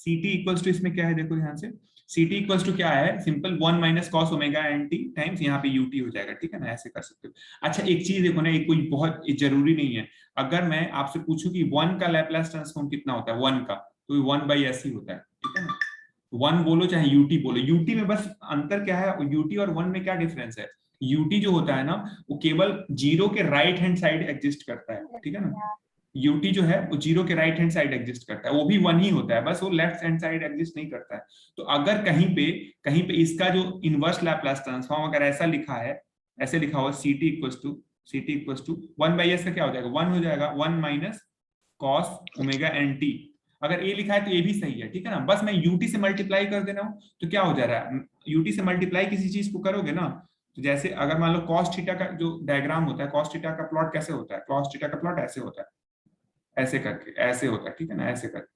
C T equals to, इसमें क्या है देखो ध्यान से, सी टी इक्वल्स टू क्या है, simple 1 minus cos omega N T times यहाँ पे यू टी हो जाएगा, ठीक है ना, ऐसे कर सकते हो। अच्छा एक चीज देखो ना, ये कोई बहुत जरूरी नहीं है, अगर मैं आपसे पूछूं कि 1 का लैपलेस ट्रांसफॉर्म कितना होता है 1 का, तो 1 बाई एस ही होता है, ठीक है ना, 1 बोलो चाहे यूटी बोलो, यूटी में बस अंतर क्या है, यूटी और 1 में क्या डिफरेंस है, यूटी जो होता है ना वो केवल जीरो के राइट हैंड साइड एग्जिस्ट करता है, ठीक है ना, यूटी जो है वो जीरो के राइट हैंड साइड एग्जिस्ट करता है, वो भी 1 ही होता है, बस वो लेफ्ट हैंड साइड एग्जिस्ट नहीं करता है। तो अगर कहीं पे इसका जो इनवर्स लैपलेस ट्रांसफॉर्म अगर ऐसा लिखा है, ऐसे लिखा हुआ C T equals to 1 by S का क्या हो जाएगा, 1 हो जाएगा, 1 minus cos omega N T, अगर ए लिखा है तो ए भी सही है, ठीक है ना, बस मैं यूटी से मल्टीप्लाई कर दे रहा हूं, तो क्या हो जा रहा है, यूटी से मल्टीप्लाई किसी चीज को करोगे ना, तो जैसे अगर मान लो कॉस थीटा का जो डायग्राम होता है, कॉस थीटा का प्लॉट कैसे होता है, कॉस थीटा का प्लॉट ऐसे होता है, ऐसे करके ऐसे होता है, ठीक है ना, ऐसे करके,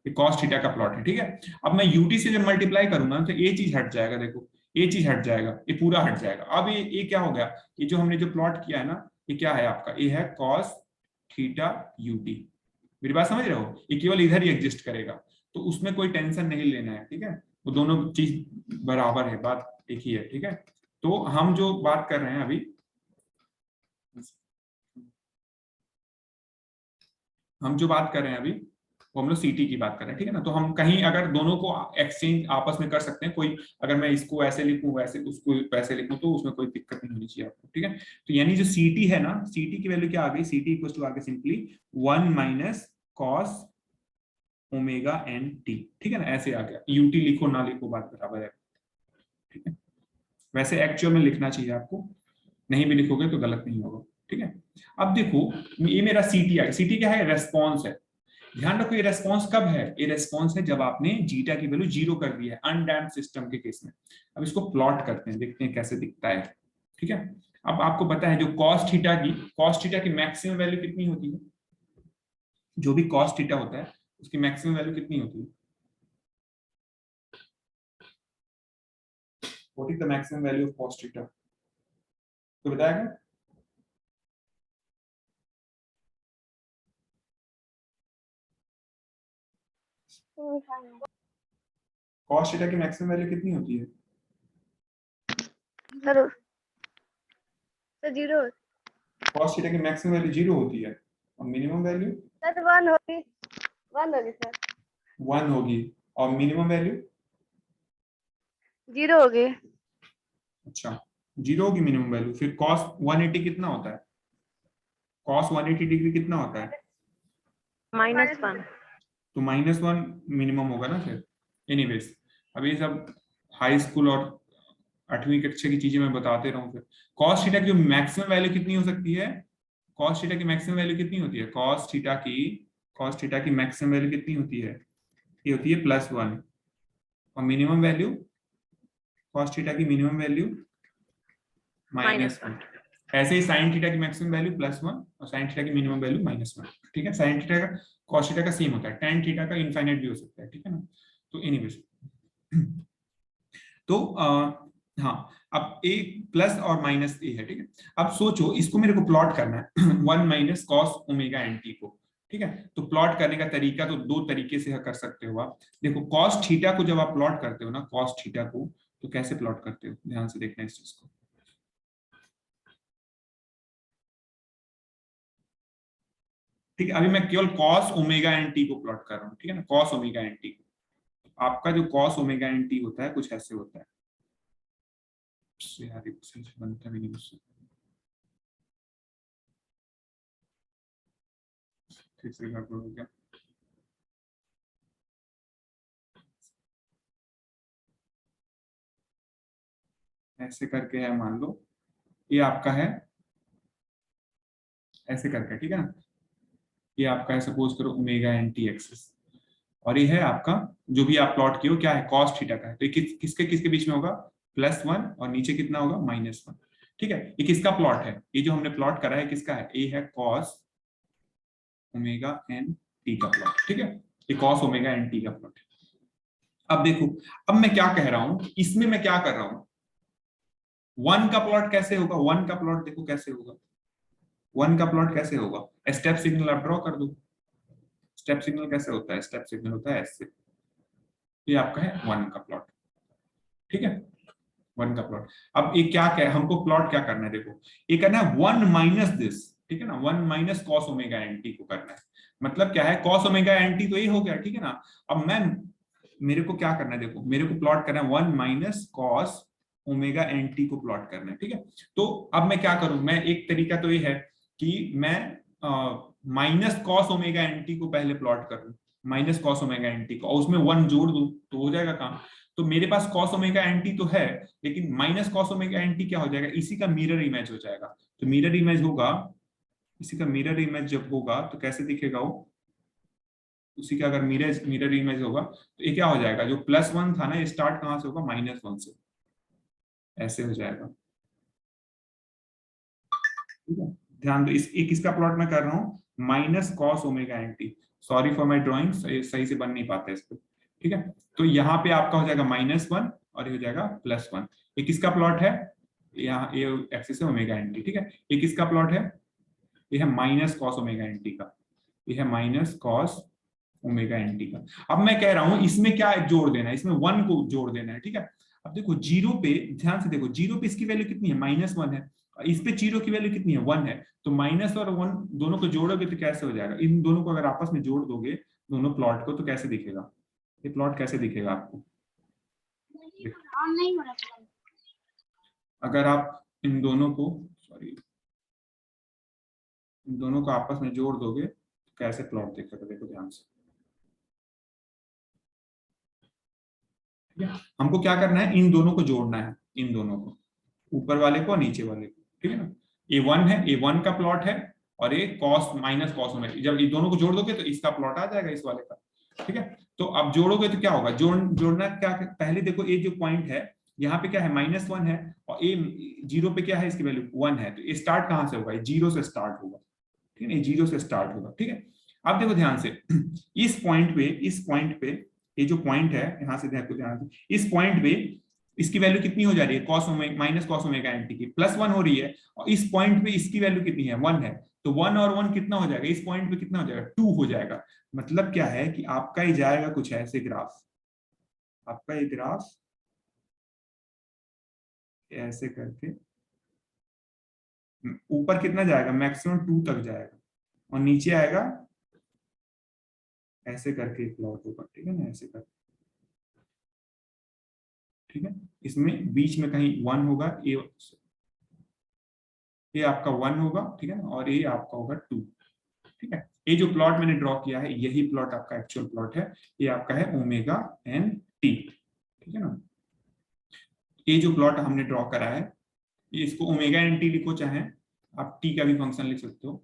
ये कॉस थीटा का प्लॉट है, ठीक है। अब मैं यूटी से जब मल्टीप्लाई करूंगा तो ये चीज हट जाएगा, देखो ये चीज हट जाएगा, ये पूरा हट जाएगा। अब ये क्या हो गया, ये जो हमने जो प्लॉट किया है ना, ये क्या है आपका, ये है कॉस थीटा यूटी, मेरी बात समझ रहे हो, ये केवल इधर ही एग्जिस्ट करेगा, तो उसमें कोई टेंशन नहीं लेना है, ठीक है, वो दोनों चीज बराबर है, बात एक ही है, ठीक है। तो हम जो बात कर रहे हैं अभी, हम जो बात कर रहे हैं अभी वो हम लोग सीटी की बात कर रहे हैं, ठीक है ना, तो हम कहीं अगर दोनों को एक्सचेंज आपस में कर सकते हैं, कोई अगर मैं इसको ऐसे लिखूं वैसे उसको वैसे लिखूं तो उसमें कोई दिक्कत नहीं होनी चाहिए आपको, ठीक है। तो यानी जो सीटी है ना, सीटी की वैल्यू क्या आ गई, सीटी इक्वल टू आ गई simply 1 minus cos omega N T, ठीक है ना, ऐसे आ गया, यूटी लिखो ना लिखो बात बराबर है, ठीक है, वैसे एक्चुअल में लिखना चाहिए आपको, नहीं भी लिखोगे तो गलत नहीं होगा, ठीक है। अब देखो ये मेरा सीटी है, सीटी क्या है, रेस्पॉन्स है, ध्यान रखो ये रेस्पॉन्स कब है, ये रेस्पॉन्स है जब आपने जीटा की वैल्यू जीरो कर दी है अनडैम्प्ड सिस्टम के केस में। अब इसको प्लॉट करते हैं, देखते हैं कैसे दिखता है, ठीक है। अब आपको पता है जो कॉस थीटा की मैक्सिमम वैल्यू कितनी होती है, जो भी कॉस थीटा होता है उसकी मैक्सिमम वैल्यू कितनी होती है, what is the maximum value of cos theta, तो बताएगा, कॉस थीटा की मैक्सिमम वैल्यू कितनी होती है, सर जीरो, कॉस थीटा की मैक्सिमम वैल्यू जीरो होती है और मिनिमम वैल्यू सर 1 होगी, 1 होगी सर, 1 होगी और मिनिमम वैल्यू 0 होगी। अच्छा जीरो होगी मिनिमम वैल्यू, फिर कॉस 180 कितना होता है, कॉस 180 डिग्री कितना होता है, -1, तो -1 मिनिमम होगा ना फिर। एनीवेज अब ये सब हाई स्कूल और 8वीं कक्षा की चीजें मैं बताते रहूं, फिर कॉस थीटा की जो मैक्सिमम वैल्यू कितनी हो सकती है, कॉस थीटा की मैक्सिमम वैल्यू कितनी होती है, कॉस थीटा की मैक्सिमम वैल्यू कितनी होती है, ये होती है +1, और मिनिमम वैल्यू कॉस थीटा की मिनिमम वैल्यू -1, ऐसे ही साइन थीटा की मैक्सिमम वैल्यू +1 और साइन थीटा की मिनिमम वैल्यू -1, ठीक है। साइन थीटा का कॉस थीटा का सेम होता है, tan थीटा का इनफाइनाइट भी हो सकता है, ठीक है ना। तो एनीवेज तो हाँ अब ए प्लस और माइनस ए है, ठीक है। अब सोचो इसको मेरे को प्लॉट करना है 1 minus cos omega N T को, ठीक है। तो प्लॉट करने का तरीका तो दो तरीके से कर सकते हो आप, देखो कॉस थीटा को जब आप प्लॉट करते हो ना, कॉस थीटा को तो कैसे प्लॉट करते हो, ध्यान से देखना इस चीज को, ठीक है। अभी मैं केवल कॉस ओमेगा एन टी को प्लॉट कर रहा हूँ, ठीक है ना, कॉस ओमेगा एन टी को, आपका जो कॉस ओमेगा एन टी होता है कुछ ऐसे होता है, यार बनता भी नहीं मुझसे, ठीक से गड़बड़ हो गया, ऐसे करके है मान लो, ये आपका है ऐसे करके, ठीक है ना, ये आपका है सपोज करो ओमेगा एन टी एक्सिस, और ये है आपका जो भी आप प्लॉट किए हो क्या है, कॉस थीटा का है, तो ये किसके किसके बीच में होगा, +1 और नीचे कितना होगा -1, ठीक है। ये किसका प्लॉट है, ये जो हमने प्लॉट करा है किसका है, ये है कॉस ओमेगा एन टी का प्लॉट, ठीक है, ये कॉस ओमेगा एन टी का प्लॉट है। अब देखो अब मैं क्या कह रहा हूं, इसमें मैं क्या कर रहा हूं, 1 का प्लॉट कैसे होगा, 1 का प्लॉट देखो कैसे होगा, 1 का प्लॉट कैसे होगा, स्टेप सिग्नल आप ड्रॉ कर दो, स्टेप सिग्नल कैसे होता है, स्टेप सिग्नल होता है ऐसे, ये आपका है 1 का प्लॉट, ठीक है, 1 का प्लॉट। अब ये क्या हमको प्लॉट क्या करना है, देखो ये करना है 1 माइनस दिस, ठीक है ना, 1 minus cos omega N T को करना है। मतलब क्या है, कॉस ओमेगा एन टी तो ये हो गया, ठीक है ना। अब मेरे को क्या करना है, देखो मेरे को प्लॉट करना है 1 minus cos omega N T को प्लॉट करना है, ठीक है। तो अब मैं क्या करूं, मैं एक तरीका तो ये है कि मैं minus cos omega N T को पहले प्लॉट करूं, minus cos omega N T को, और उसमें 1 जोड़ दूं तो हो जाएगा काम। तो मेरे पास कॉस ओमेगा एंटी तो है, लेकिन माइनस कॉस ओमेगा एंटी क्या हो जाएगा, इसी का मिरर इमेज हो जाएगा। तो मिरर इमेज होगा, इसी का मिरर इमेज जब होगा तो कैसे दिखेगा वो, उसी का अगर मिरर इमेज होगा तो ये क्या हो जाएगा, जो +1 था ना, ये स्टार्ट कहां से होगा, -1 से, ऐसे हो जाएगा, ठीक है। ध्यान दो, एक इसका प्लॉट मैं कर रहा हूँ minus cos omega anti, sorry for my drawing, सही से बन नहीं पाते इस पे, ठीक है। तो यहाँ पे आपका हो जाएगा -1 और ये हो जाएगा +1। एक किसका प्लॉट है, यहाँ ये एक्सिस है ओमेगा एंटी, ठीक है। एक किसका प्लॉट है, ये है माइनस कॉस ओमेगा एंटी का, ये है माइनस कॉस ओमेगा एंटी का। अब मैं कह रहा हूं इसमें क्या जोड़ देना है, इसमें 1 को जोड़ देना है, ठीक है। अब देखो जीरो पे, ध्यान से देखो, जीरो पे इसकी वैल्यू कितनी है, -1 है, इस पे जीरो की वैल्यू कितनी है, 1 है। तो माइनस और 1 दोनों को जोड़ोगे तो कैसे हो जाएगा, इन दोनों को अगर आपस में जोड़ दोगे दोनों प्लॉट को, तो कैसे दिखेगा, ये प्लॉट कैसे दिखेगा आपको, अगर आप इन दोनों को, सॉरी, इन दोनों को आपस में जोड़ दोगे तो कैसे प्लॉट दिखेगा, देखो ध्यान से, ठीक है। हमको क्या करना है, इन दोनों को जोड़ना है, इन दोनों को, ऊपर वाले को नीचे वाले को, ठीक है ना। A1 है, A1 का प्लॉट है, और ये कॉस माइनस कॉस में, जब ये दोनों को जोड़ दोगे तो इसका प्लॉट आ जाएगा इस वाले का, ठीक है। तो अब जोड़ोगे तो क्या होगा, जोड़ना क्या, पहले देखो ये जो पॉइंट है यहाँ पे क्या है, -1 है, और ए जीरो पे क्या है, इसकी वैल्यू 1 है, तो ये स्टार्ट कहां से होगा, जीरो से स्टार्ट होगा, ठीक है, ये जीरो से स्टार्ट होगा, ठीक है। अब देखो ध्यान से, इस पॉइंट पे ये जो पॉइंट है, यहाँ से देखो ध्यान से, इस पॉइंट पे इसकी वैल्यू कितनी हो जा रही है, cos omega minus cos omega anti की, +1 हो रही है, और इस पॉइंट पे इसकी वैल्यू कितनी है, 1 है। तो 1 और 1 कितना हो जाएगा, इस पॉइंट पे कितना हो जाएगा, 2 हो जाएगा। मतलब क्या है कि आपका ही जाएगा कुछ ऐसे ग्राफ, आपका ये ग्राफ ऐसे करके ऊपर कितना जाएगा, मैक्सिमम 2 तक जाएगा, और नीचे आएगा ऐसे करके प्लॉट होगा, ठीक है ना, ऐसे करके, ठीक है। इसमें बीच में कहीं 1 होगा, ये आपका 1 होगा, ठीक है ना, और ये आपका होगा 2, ठीक है। ये जो प्लॉट मैंने ड्रॉ किया है, यही प्लॉट आपका एक्चुअल प्लॉट है, ये आपका है ओमेगा एन टी, ठीक है ना। ये जो प्लॉट हमने ड्रॉ करा है, ये इसको ओमेगा एन टी लिखो, चाहे आप टी का भी फंक्शन लिख सकते हो,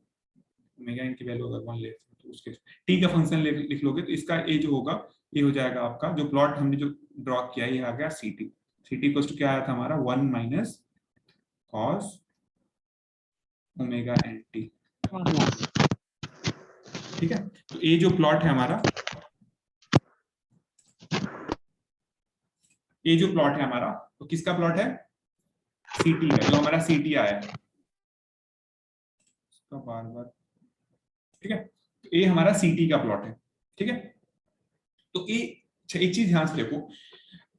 ओमेगा एन की वैल्यू अगर 1 ले तो उसके टी का फंक्शन लिख लोगे, तो इसका ये जो होगा, ये हो जाएगा आपका जो प्लॉट हमने जो ड्रॉ किया, ये आ गया C T. C T equals to क्या आया था हमारा, 1 minus cos omega N T, ठीक है। तो ये जो प्लॉट है हमारा, ये जो प्लॉट है हमारा, तो किसका प्लॉट है, सीटी का, जो हमारा सीटी आया है इसका बार बार, ठीक है। तो ये हमारा सीटी का प्लॉट है, ठीक है। तो ये एक चीज ध्यान से देखो,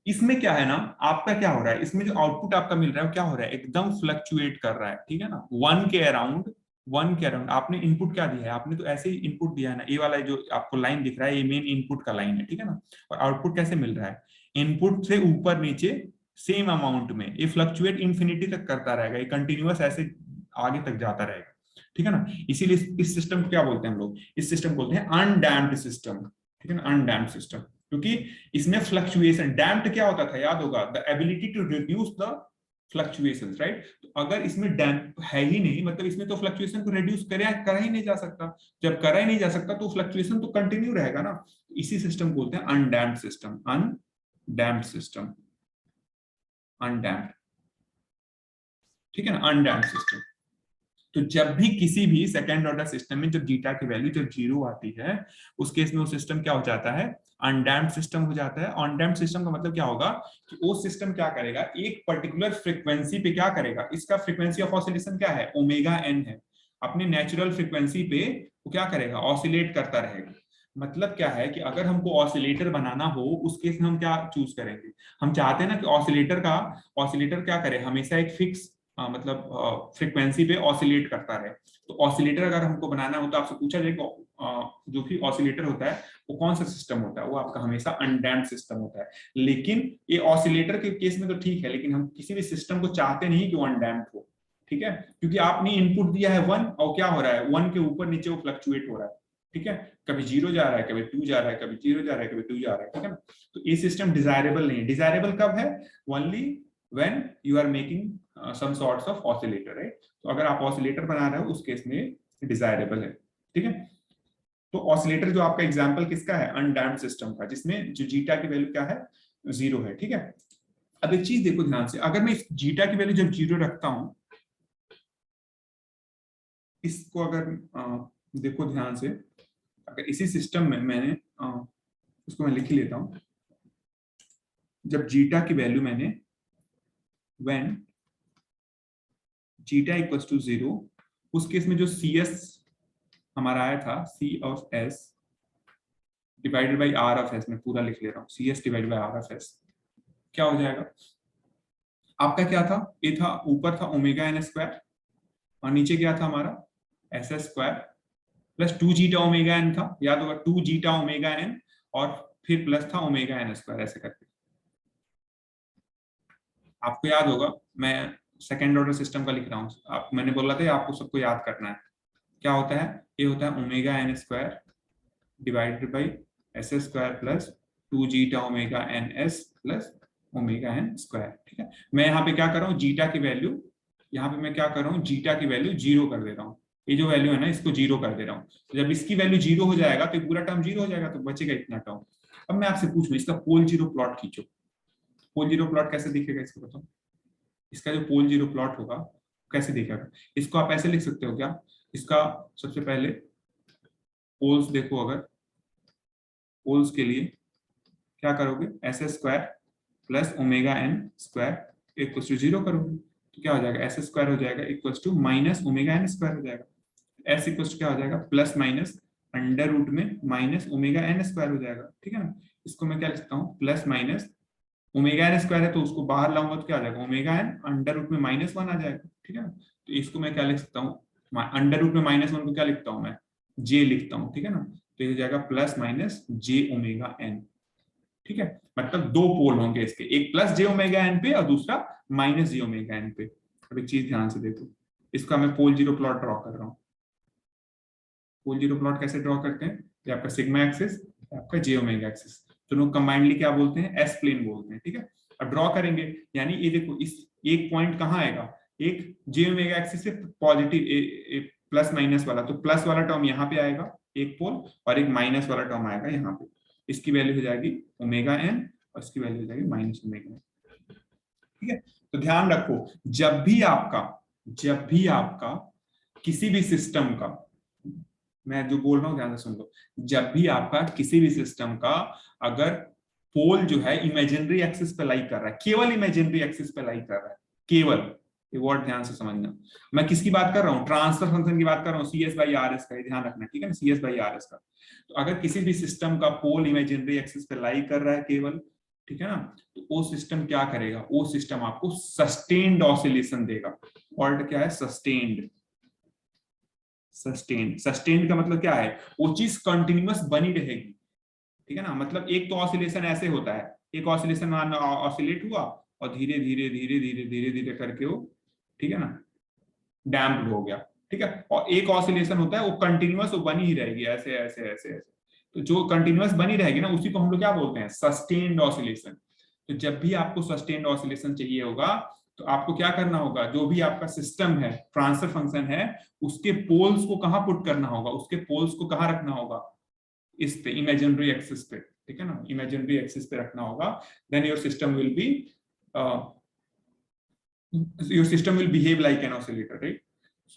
इसमें क्या है ना, आपका क्या हो रहा है, इसमें जो आउटपुट आपका मिल रहा है वो क्या हो रहा है, एकदम फ्लक्चुएट कर रहा है, ठीक है ना, 1 के अराउंड, 1 के अराउंड। आपने इनपुट क्या दिया है, आपने तो ऐसे ही इनपुट दिया है ना, ये वाला जो आपको लाइन दिख रहा है, ये मेन इनपुट का लाइन है, ठीक है ना। और आउटपुट कैसे मिल रहा है, इनपुट से ऊपर नीचे सेम अमाउंट में, ये फ्लक्चुएट इंफिनिटी तक करता रहेगा, ये कंटिन्यूअस ऐसे आगे तक जाता रहेगा, ठीक है ना। इसीलिए इस सिस्टम को क्या बोलते हैं हम लोग, इस सिस्टम को बोलते हैं अनडैम्प्ड सिस्टम, ठीक है ना, अनडैम्प्ड सिस्टम, क्योंकि इसमें फ्लक्चुएशन, डैम्प्ड क्या होता था याद होगा, the ability to reduce the fluctuations, right. तो अगर इसमें डैम्प है ही नहीं, मतलब इसमें तो फ्लक्चुएशन को रिड्यूस करा ही नहीं जा सकता, जब करा ही नहीं जा सकता तो फ्लक्चुएशन तो कंटिन्यू रहेगा ना। इसी सिस्टम को बोलते हैं undamped system, undamped system, undamped, ठीक है ना, अनडैम्प्ड सिस्टम। तो जब भी किसी भी सेकेंड ऑर्डर सिस्टम में जब जीटा की वैल्यू जब 0 आती है, उस केस में वो सिस्टम क्या हो जाता है, अनडैम्प्ड सिस्टम हो जाता है। अनडैम्प्ड सिस्टम का मतलब क्या होगा कि वो सिस्टम क्या करेगा, एक पर्टिकुलर फ्रीक्वेंसी पे क्या करेगा, इसका फ्रीक्वेंसी ऑफ ऑसिलेशन क्या है, ओमेगा एन है, अपने नेचुरल फ्रीक्वेंसी पे वो क्या करेगा, ऑसिलेट करता रहेगा। मतलब क्या है कि अगर हमको ऑसिलेटर बनाना हो उस केस में हम क्या चूज करेंगे, हम चाहते हैं ना कि ऑसिलेटर क्या करे, हमेशा एक फिक्स मतलब फ्रीक्वेंसी पे ऑसिलेट करता रहे। तो ऑसिलेटर अगर हमको बनाना हो तो आपसे पूछा जाए कि जो भी ऑसिलेटर होता है वो कौन सा सिस्टम होता है, वो आपका हमेशा अनडैम्प्ड सिस्टम होता है। लेकिन ये ऑसिलेटर के केस में तो ठीक है, लेकिन हम किसी भी सिस्टम को चाहते नहीं कि वो अनडैम्प्ड हो, ठीक है, क्योंकि आपने इनपुट दिया है 1 और क्या हो रहा है 1 के ऊपर नीचे वो फ्लक्चुएट हो रहा है, ठीक है, कभी 0 जा रहा है, कभी 2 जा रहा है, कभी 0 जा रहा है, कभी 2 जा रहा है, ठीक है ना। तो ये सिस्टम डिजायरेबल नहीं है। डिजायरेबल कब है, only when you are making some sorts of oscillator, right. तो अगर आप ऑसिलेटर बना रहे हो उस केस में डिजायरेबल है, ठीक है। तो ऑसिलेटर जो आपका एग्जांपल किसका है, अनडैम्प्ड सिस्टम का, जिसमें जो जीटा की वैल्यू क्या है 0 है, ठीक है। अब एक चीज देखो ध्यान से, अगर मैं इस जीटा की वैल्यू जब 0 रखता हूं, इसको अगर देखो ध्यान से, अगर इसी सिस्टम में मैंने उसको मैं लिख ही लेता हूं, जब जीटा की वैल्यू मैंने व्हेन जीटा इक्वल्स टू 0, उस केस में जो सी एस हमारा आया था, C of S divided by R of S, मैं पूरा लिख ले रहा हूँ, C S divided by R of S, क्या हो जाएगा आपका, क्या था, ये था ऊपर था ओमेगा एन स्क्वायर और नीचे क्या था हमारा S S square plus 2 zeta omega N था, याद होगा 2 जीटा ओमेगा एन, और फिर प्लस था ओमेगा एन स्क्वायर, ऐसे करके आपको याद होगा। मैं सेकेंड ऑर्डर सिस्टम का लिख रहा हूँ, आप मैंने बोला था आपको सबको याद करना है, क्या होता है, ये होता है omega N square divided by S S square plus 2 zeta omega N S plus omega N square, ठीक है। मैं यहाँ पे क्या कर रहा हूँ, जीटा की वैल्यू, यहाँ पे मैं क्या कर रहा हूँ, जीटा की वैल्यू 0 कर दे रहा हूँ, ये जो वैल्यू है ना इसको 0 कर दे रहा हूँ। तो जब इसकी वैल्यू 0 हो जाएगा तो पूरा टर्म 0 हो जाएगा, तो बचेगा इतना टर्म। अब मैं आपसे पूछूं इसका पोल जीरो प्लॉट खींचो, पोल जीरो प्लॉट कैसे दिखेगा इसको बताओ, इसका जो पोल जीरो प्लॉट होगा कैसे दिखेगा, इसको आप ऐसे लिख सकते हो क्या, इसका सबसे पहले पोल्स देखो, अगर पोल्स के लिए क्या करोगे, S S square plus omega N square equals to 0 करोगे, तो क्या हो जाएगा एस स्क्वायर हो जाएगा equals to minus omega N square हो जाएगा, एस इक्वल्स टू क्या हो जाएगा प्लस माइनस अंडर रूट में माइनस ओमेगा एन स्क्वायर हो जाएगा, ठीक है ना। इसको मैं क्या लिख सकता हूँ, plus minus omega N square है तो उसको बाहर लाऊंगा तो क्या आ जाएगा ओमेगा एन अंडर रूट में -1 आ जाएगा, ठीक है ना। तो इसको मैं क्या लिख सकता हूँ, अंडर रूट में -1 को क्या लिखता हूँ मैं, जे लिखता हूँ, ठीक है ना। तो ये हो जाएगा प्लस माइनस जे ओमेगा एन, ठीक है। मतलब दो पोल होंगे इसके, एक प्लस जे ओमेगा एन पे और दूसरा माइनस जे ओमेगा एन पे। अब एक चीज ध्यान से देखो, इसका मैं पोल जीरो प्लॉट ड्रॉ कर रहा हूँ। पोल जीरो प्लॉट कैसे ड्रॉ करते हैं, ये आपका सिग्मा एक्सिस, आपका जे ओमेगा एक्सिस, दोनों कंबाइंडली क्या बोलते हैं, एस प्लेन बोलते हैं, ठीक है। अब ड्रॉ करेंगे, यानी ये देखो इस एक पॉइंट कहाँ आएगा, एक जे ओमेगा एक्सिस से पॉजिटिव प्लस माइनस वाला, तो प्लस वाला टर्म यहाँ पे आएगा एक पोल, और एक माइनस वाला टर्म आएगा यहाँ पे, इसकी वैल्यू हो जाएगी ओमेगा एन और इसकी वैल्यू हो जाएगी माइनस ओमेगा एन, ठीक है। तो ध्यान रखो, जब भी आपका किसी भी सिस्टम का, मैं जो बोल रहा हूं ध्यान से सुन लो, जब भी आपका किसी भी सिस्टम का अगर पोल जो है इमेजिनरी एक्सिस पे लाई कर रहा है, केवल इमेजिनरी एक्सिस पे लाई कर रहा है, केवल, ये वर्ड ध्यान से समझना, मैं किसकी बात कर रहा हूँ, ट्रांसफर फंक्शन की बात कर रहा हूँ, C S by R S का, ध्यान रखना, ठीक है ना, C S by R S का। तो अगर किसी भी सिस्टम का पोल इमेजिनरी एक्सिस पे लाई कर रहा है केवल, ठीक है ना, तो वो सिस्टम क्या करेगा, वो सिस्टम आपको सस्टेन्ड ऑसिलेशन देगा। वर्ड क्या है, सस्टेन्ड, सस्टेन्ड का मतलब क्या है, वो चीज कंटिन्यूअस बनी रहेगी, ठीक है ना। मतलब एक तो ऑसिलेशन ऐसे होता है, एक ऑसिलेशन मान ऑसिलेट हुआ और धीरे धीरे धीरे धीरे धीरे धीरे करके वो, ठीक है ना, डैम्प हो गया, ठीक है। और एक ऑसिलेशन होता है वो कंटिन्यूअस, वो बनी ही रहेगी ऐसे ऐसे ऐसे ऐसे, तो जो कंटिन्यूअस बनी रहेगी ना उसी को हम लोग क्या बोलते हैं, सस्टेन्ड ऑसिलेशन। तो जब भी आपको सस्टेन्ड ऑसिलेशन चाहिए होगा तो आपको क्या करना होगा, जो भी आपका सिस्टम है, ट्रांसफर फंक्शन है, उसके पोल्स को कहां पुट करना होगा, उसके पोल्स को कहां रखना होगा, इस पे इमेजिनरी एक्सिस पे, ठीक है ना, इमेजिनरी एक्सिस पे रखना होगा। Then your system will be your system will behave like an oscillator, right.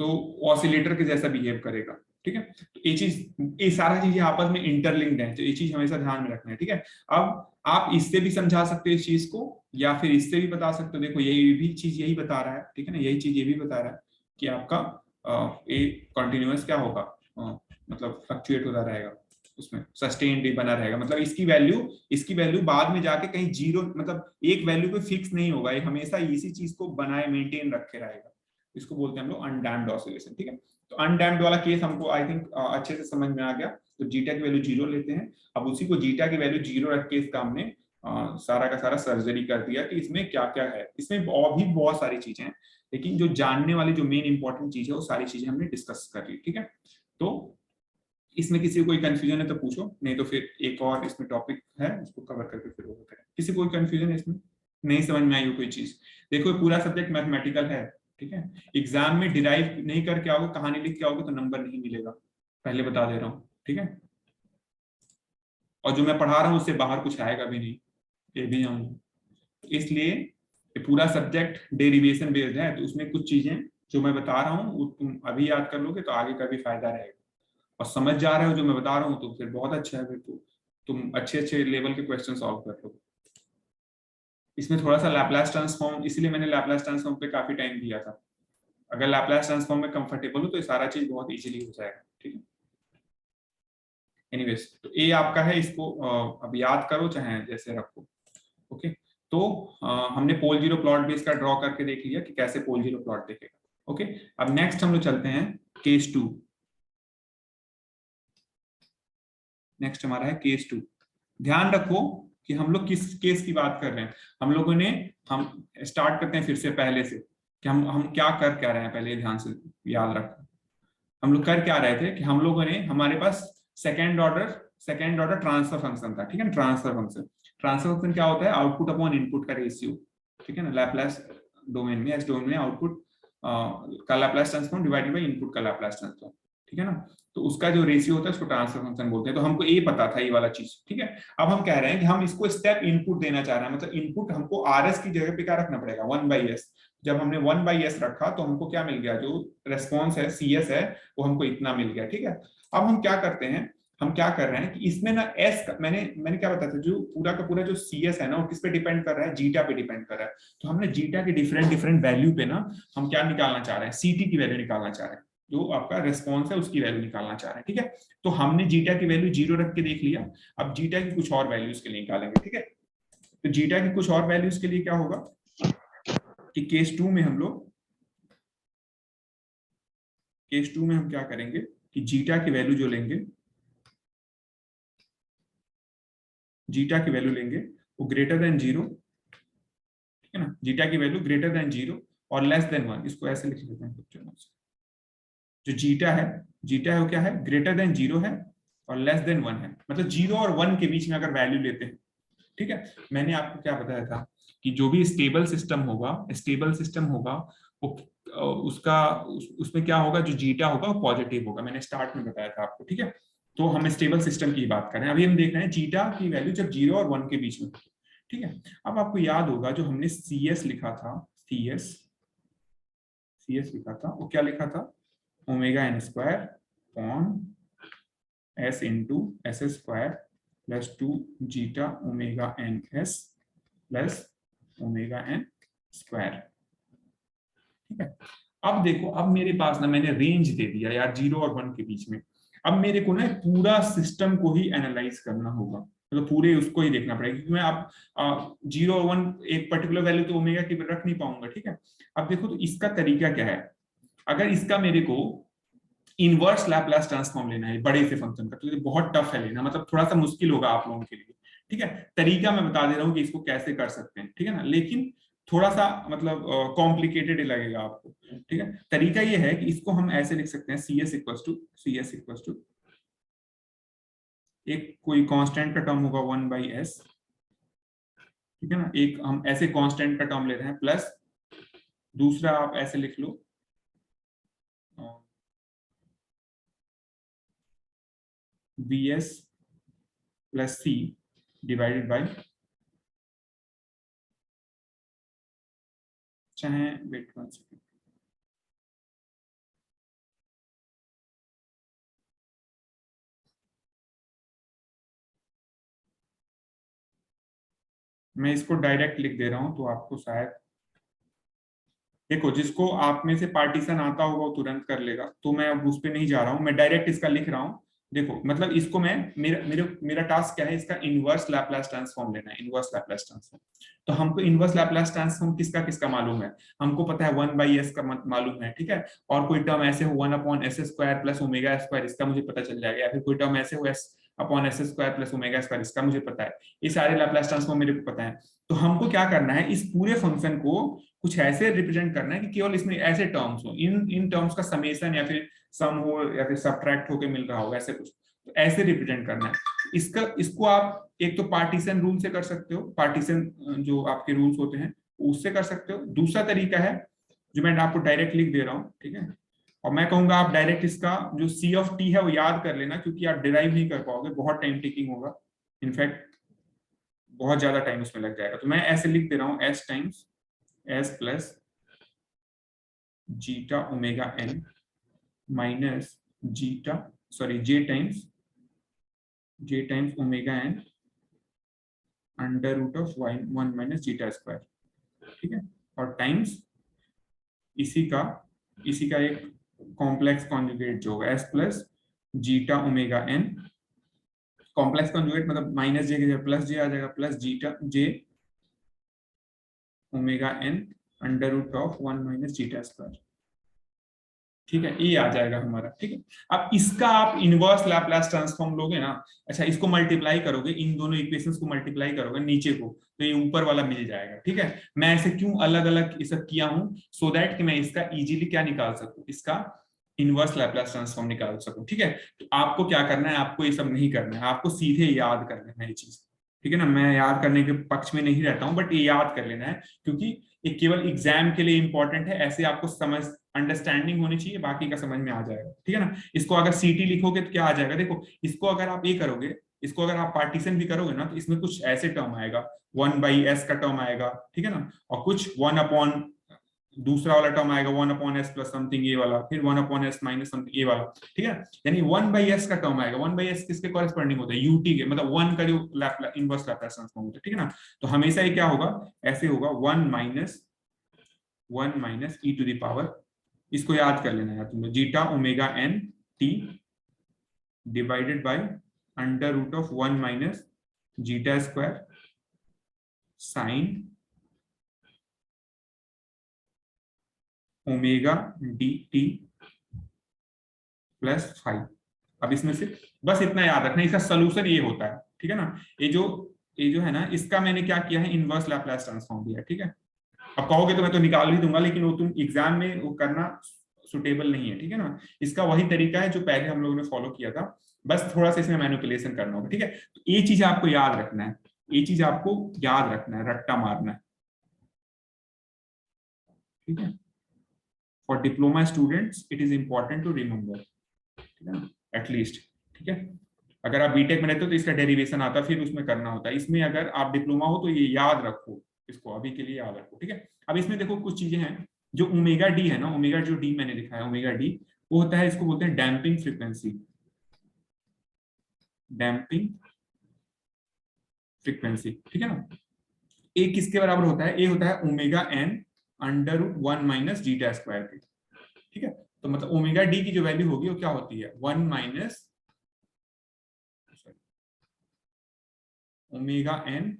So oscillator के जैसा बिहेव करेगा, ठीक है। तो ये चीज, ये सारा चीजें आपस में इंटरलिंक्ड है, तो ये चीज हमेशा ध्यान में रखना है, ठीक है। अब आप इससे भी समझा सकते हो इस चीज को, या फिर इससे भी बता सकते हो, देखो यही भी चीज यही बता रहा है, ठीक है ना, यही चीज ये भी बता रहा है कि आपका ये कंटिन्यूअस क्या होगा, मतलब फ्लक्चुएट होता रहेगा। उसमें सस्टेन्ड बना रहेगा, मतलब इसकी वैल्यू बाद में जाके कहीं जीरो, मतलब एक वैल्यू पे फिक्स नहीं होगा, ये हमेशा इसी चीज को बनाए मेंटेन रखे रहेगा। इसको बोलते हैं हम लोग अनडैम्प्ड ऑसिलेशन, ठीक है। तो अनडैम्प्ड वाला केस हमको आई थिंक अच्छे से समझ में आ गया। तो जीटा की वैल्यू जीरो लेते हैं, अब उसी को जीटा की वैल्यू जीरो रख के इसका हमने सारा का सारा सर्जरी कर दिया कि इसमें क्या क्या है। इसमें और भी बहुत सारी चीजें हैं, लेकिन जो जानने वाली जो मेन इंपॉर्टेंट चीज है वो सारी चीजें हमने डिस्कस कर ली, ठीक है। तो इसमें किसी को कोई कंफ्यूजन है तो पूछो, नहीं तो फिर एक और इसमें टॉपिक है उसको कवर करके फिर वो करें। किसी को कोई कंफ्यूजन है इसमें, नहीं समझ में आई हो कोई चीज? देखो पूरा सब्जेक्ट मैथमेटिकल है, ठीक है। एग्जाम में डिराइव नहीं करके आओगे, कहानी लिख के आओगे तो नंबर नहीं मिलेगा, पहले बता दे रहा हूँ, ठीक है। और जो मैं पढ़ा रहा हूँ उससे बाहर कुछ आएगा भी नहीं, ये भी जानूँ। इसलिए ये पूरा सब्जेक्ट डेरिवेशन बेस्ड है, तो उसमें कुछ चीजें जो मैं बता रहा हूँ वो तुम अभी याद कर लोगे तो आगे का भी फायदा रहेगा, और समझ जा रहे हो जो मैं बता रहा हूँ तो फिर बहुत अच्छा है, फिर तो तुम अच्छे अच्छे लेवल के क्वेश्चन सॉल्व कर लो। इसमें थोड़ा सा लैपलास ट्रांसफॉर्म, इसलिए मैंने लैपलास ट्रांसफॉर्म पे काफी टाइम दिया था। अगर लैपलास ट्रांसफॉर्म में कंफर्टेबल हो तो ये सारा चीज बहुत इजीली हो जाएगा, ठीक है। एनीवेज, तो ये आपका है, इसको अब याद करो चाहे जैसे रखो, ओके। तो हमने पोल जीरो प्लॉट भी इसका ड्रॉ करके देख लिया कि कैसे पोल जीरो प्लॉट देखेगा, ओके। अब नेक्स्ट हम लोग चलते हैं केस 2। नेक्स्ट हमारा है केस 2। ध्यान रखो कि हम लोग किस केस की बात कर रहे हैं। हम स्टार्ट करते हैं फिर से पहले से कि हम क्या रहे हैं, पहले ध्यान से याद रखो। हम लोग कर क्या रहे थे कि हम लोगों ने, हमारे पास सेकेंड ऑर्डर ट्रांसफर फंक्शन था, ठीक है ना। ट्रांसफर फंक्शन क्या होता है? आउटपुट अपॉन इनपुट का रेशियो, ठीक है ना। लैपलास डोमेन में, एस डोमेन में आउटपुट का Laplace transform divided by input का लैपलास ट्रांसफॉर्म, ठीक है ना। तो उसका जो रेशियो होता है उसको ट्रांसफर फंक्शन बोलते हैं। तो हमको ये पता था ये वाला चीज, ठीक है। अब हम कह रहे हैं कि हम इसको स्टेप इनपुट देना चाह रहे हैं, मतलब इनपुट हमको RS की जगह पे क्या रखना पड़ेगा? 1/s। जब हमने 1/s रखा तो हमको क्या मिल गया? जो रेस्पॉन्स है CS है वो हमको इतना मिल गया, ठीक है। अब हम क्या करते हैं, हम क्या कर रहे हैं कि इसमें ना S मैंने क्या बताया था, जो पूरा का पूरा जो CS है ना वो किस पे डिपेंड कर रहा है? जीटा पे डिपेंड कर रहा है। तो हमने जीटा के डिफरेंट वैल्यू पे ना हम क्या निकालना चाह रहे हैं? CT की वैल्यू निकालना चाह रहे हैं, जो आपका रेस्पॉन्स है उसकी वैल्यू निकालना चाह रहे हैं, ठीक है। तो हमने जीटा की वैल्यू जीरो रख के देख लिया, अब जीटा की कुछ और वैल्यूज के लिए निकालेंगे, ठीक है। तो जीटा की कुछ और वैल्यूज के लिए क्या होगा कि केस 2 में हम क्या करेंगे कि जीटा की वैल्यू जो लेंगे, जीटा की वैल्यू लेंगे वो ग्रेटर देन 0, ठीक है ना। जीटा की वैल्यू ग्रेटर देन 0 और लेस देन 1, इसको ऐसे लिख लेते हैं। जो जीटा है वो क्या है? ग्रेटर देन 0 है और लेस देन 1 है, मतलब 0 और 1 के बीच में अगर वैल्यू लेते हैं, ठीक है। मैंने आपको क्या बताया था कि जो भी स्टेबल सिस्टम होगा वो उसमें क्या होगा? जो जीटा होगा वो पॉजिटिव होगा, मैंने स्टार्ट में बताया था आपको, ठीक है। तो हम स्टेबल सिस्टम की बात कर रहे हैं, अभी हम देख रहे हैं जीटा की वैल्यू जब 0 और 1 के बीच में, ठीक है। अब आपको याद होगा जो हमने CS लिखा था, CS लिखा था, वो क्या लिखा था? Omega n square upon S into S square plus 2 zeta omega n S plus omega n square, ठीक है। अब देखो, अब मेरे पास ना मैंने रेंज दे दिया यार 0 और 1 के बीच में। अब मेरे को ना पूरा सिस्टम को ही एनालाइज करना होगा, मतलब पूरे उसको ही देखना पड़ेगा, क्योंकि मैं अब 0 और 1 एक पर्टिकुलर वैल्यू तो ओमेगा की रख नहीं पाऊंगा, ठीक है। अब देखो तो इसका तरीका क्या है, अगर इसका मेरे को इनवर्स लैपलास ट्रांसफॉर्म लेना है बड़े से फंक्शन का, तो ये बहुत टफ है लेना, मतलब थोड़ा सा मुश्किल होगा आप लोगों के लिए, ठीक है। तरीका मैं बता दे रहा हूँ कि इसको कैसे कर सकते हैं, ठीक है ना, लेकिन थोड़ा सा मतलब कॉम्प्लिकेटेड लगेगा आपको, ठीक है। तरीका ये है कि इसको हम ऐसे लिख सकते हैं, CS इक्वल टू एक कोई कांस्टेंट का टर्म होगा 1/s, ठीक है ना। एक हम ऐसे कांस्टेंट का टर्म ले रहे हैं, प्लस दूसरा आप ऐसे लिख लो VS plus C divided by, चाहे वेट 1 सेकेंड, मैं इसको डायरेक्ट लिख दे रहा हूं तो आपको शायद, देखो जिसको आप में से पार्टीशन आता होगा वो तुरंत कर लेगा, तो मैं अब उस पर नहीं जा रहा हूं, मैं डायरेक्ट इसका लिख रहा हूं देखो मतलब इसको मैं मेरा टास्क क्या है, इसका इनवर्स लैपलास ट्रांसफॉर्म लेना है, इनवर्स लैपलास ट्रांसफॉर्म। तो हमको इनवर्स लैपलास ट्रांसफॉर्म किसका किसका मालूम है, हमको पता है 1/s का मालूम है, ठीक है। और कोई टर्म ऐसे हो 1/s² प्लस ओमेगा स्क्वायर, इसका मुझे पता चल जाएगा, या फिर कोई टर्म ऐसे हो s/s² प्लस ओमेगा स्क्वायर, इसका मुझे पता है। ये सारे लैपलास ट्रांसफॉर्म मेरे को पता है। तो हमको क्या करना है, इस पूरे फंक्शन को कुछ ऐसे रिप्रेजेंट करना है कि केवल इसमें ऐसे टर्म्स हो, इन टर्म्स का समेशन या फिर सम हो या फिर सब्ट्रैक्ट होके मिल रहा हो, ऐसे कुछ। तो ऐसे रिप्रेजेंट करना है इसको आप एक तो पार्टीशन रूल से कर सकते हो, पार्टीशन जो आपके रूल्स होते हैं उससे कर सकते हो। दूसरा तरीका है जो मैं आपको डायरेक्ट लिख दे रहा हूँ, ठीक है। और मैं कहूंगा आप डायरेक्ट इसका जो C(t) है वो याद कर लेना, क्योंकि आप डिराइव नहीं कर पाओगे, बहुत टाइम टेकिंग होगा, इनफैक्ट बहुत ज्यादा टाइम उसमें लग जाएगा। तो मैं ऐसे लिख दे रहा हूँ s times s plus zeta omega n minus zeta sorry j times omega n under root of 1 minus zeta square, ठीक है। और टाइम्स इसी का एक कॉम्प्लेक्स कॉन्जुगेट जो होगा s plus zeta omega n। Complex conjugate मतलब माइनस जे की जगह प्लस जे आ जाएगा, plus zeta j omega n under root of 1 minus zeta square, ठीक है। ये आ जाएगा हमारा, ठीक है। अब इसका आप इनवर्स लैपलास ट्रांसफॉर्म लोगे ना, अच्छा इसको मल्टीप्लाई करोगे, इन दोनों इक्वेशंस को मल्टीप्लाई करोगे नीचे को, तो ये ऊपर वाला मिल जाएगा, ठीक है। मैं ऐसे क्यों अलग अलग ये सब किया हूं, सो दैट कि मैं इसका इजीली क्या निकाल सकूं, इसका इनवर्स लैपलास ट्रांसफॉर्म निकाल सकूं, ठीक है। तो आपको क्या करना है, आपको ये सब नहीं करना है, आपको सीधे याद कर लेना है ये चीज, ठीक है ना। मैं याद करने के पक्ष में नहीं रहता हूं, बट ये याद कर लेना है, क्योंकि ये केवल एग्जाम के लिए इंपॉर्टेंट है। ऐसे आपको समझ अंडरस्टैंडिंग होनी चाहिए, बाकी का समझ में आ जाएगा, ठीक है ना। इसको अगर सीटी लिखोगे तो क्या आ जाएगा, देखो इसको अगर आप ये करोगे, इसको अगर आप पार्टीशन भी करोगे ना, तो इसमें कुछ ऐसे टर्म आएगा, 1/s का टर्म आएगा, ठीक है ना। और कुछ 1 अपॉन दूसरा वाला टर्म आएगा 1/s प्लस समथिंग ये वाला, फिर 1/s माइनस समथिंग ये वाला, ठीक है। यानी 1/s का टर्म आएगा, 1/s किसके कॉरेस्पॉन्डिंग होता है, यूटी के, मतलब 1 का जो इनवर्स लैपलास ट्रांसफॉर्म होता है, ठीक है ना। तो हमेशा ये क्या होगा, ऐसे होगा 1 minus e to the power, इसको याद कर लेना है तुम, zeta omega n t divided by under root of 1 minus zeta square sine omega D T plus 5। अब इसमें से बस इतना याद रखना, इसका सोल्यूशन ये होता है, ठीक है ना। ये जो है ना, इसका मैंने क्या किया है, इनवर्स लैपलास ट्रांसफॉर्म दिया, ठीक है। अब कहोगे तो मैं तो निकाल ही दूंगा, लेकिन वो तुम एग्जाम में वो करना सुटेबल नहीं है, ठीक है ना। इसका वही तरीका है जो पहले हम लोगों ने फॉलो किया था, बस थोड़ा सा इसमें मैनिपुलेशन करना होगा, ठीक है। तो ये चीज आपको याद रखना है, ये चीज आपको याद रखना है, रट्टा मारना है, ठीक है। For diploma students it is important to remember, ठीक है ना, एटलीस्ट, ठीक है। अगर आप बीटेक में रहते हो तो इसका डेरिवेशन आता है, फिर उसमें करना होता है। इसमें अगर आप डिप्लोमा हो तो ये याद रखो, इसको अभी के लिए याद रखो, ठीक है। अब इसमें देखो कुछ चीजें हैं, जो ओमेगा डी है ना, ओमेगा जो डी मैंने लिखा है ओमेगा डी, वो होता है, इसको बोलते हैं डैम्पिंग फ्रीक्वेंसी, डैम्पिंग फ्रीक्वेंसी, ठीक है ना। ए किसके बराबर होता है, ए होता है omega N under root 1 minus zeta square के, ठीक है। तो मतलब ओमेगा डी की जो वैल्यू होगी वो क्या होती है, 1 minus omega N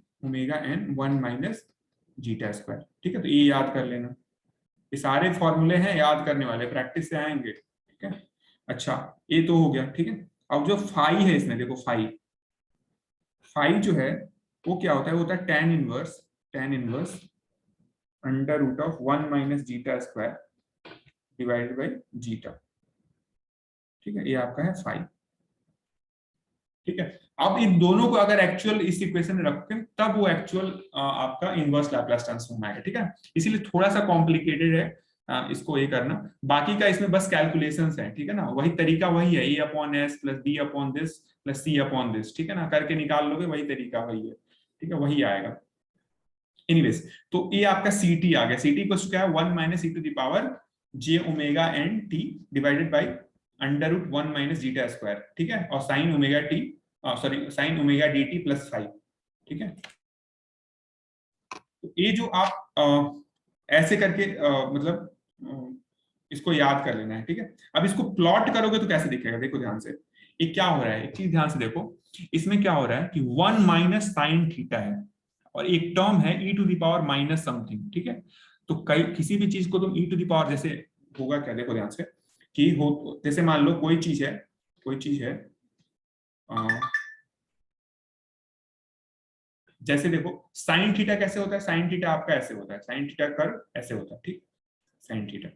1 minus zeta square, ठीक है। तो ये याद कर लेना, ये सारे फॉर्मूले हैं याद करने वाले, प्रैक्टिस से आएंगे, ठीक है। अच्छा ये तो हो गया, ठीक है। अब जो फाई है इसमें देखो, फाई जो है वो क्या होता है, वो होता है tan inverse under root of 1 minus zeta square divided by zeta, ठीक है। ये आपका है फाई, ठीक है। अब इन दोनों को अगर एक्चुअल इस इक्वेशन में रखें तब वो एक्चुअल आपका इनवर्स लैपलास ट्रांसफॉर्म आएगा, ठीक है। इसीलिए थोड़ा सा कॉम्प्लिकेटेड है इसको ये करना, बाकी का इसमें बस कैलकुलेशंस है, ठीक है ना। वही तरीका वही है, a/s plus b upon this plus c upon this, ठीक है ना, करके निकाल लोगे, वही तरीका वही है, ठीक है, वही आएगा। एनीवेज, तो ये आपका ct आ गया, ct इक्वल्स टू क्या है, 1 minus e to the power j omega n t divided by under root 1 minus zeta square, ठीक है। और sine omega t sine omega dt plus 5, ठीक है। तो ये जो आप ऐसे करके मतलब इसको याद कर लेना है, ठीक है। अब इसको प्लॉट करोगे तो कैसे दिखेगा, देखो ध्यान से, ये क्या हो रहा है, एक चीज ध्यान से देखो, इसमें क्या हो रहा है कि 1 माइनस साइन थीटा है और एक टर्म है e to the power minus something, ठीक है। तो कई किसी भी चीज को तुम e टू द पावर, जैसे होगा क्या, देखो ध्यान से कि हो, जैसे मान लो कोई चीज है, कोई चीज है जैसे देखो साइन थीटा कैसे होता है, साइन थीटा आपका ऐसे होता है, साइन थीटा कर्व ऐसे होता है, ठीक, sine theta,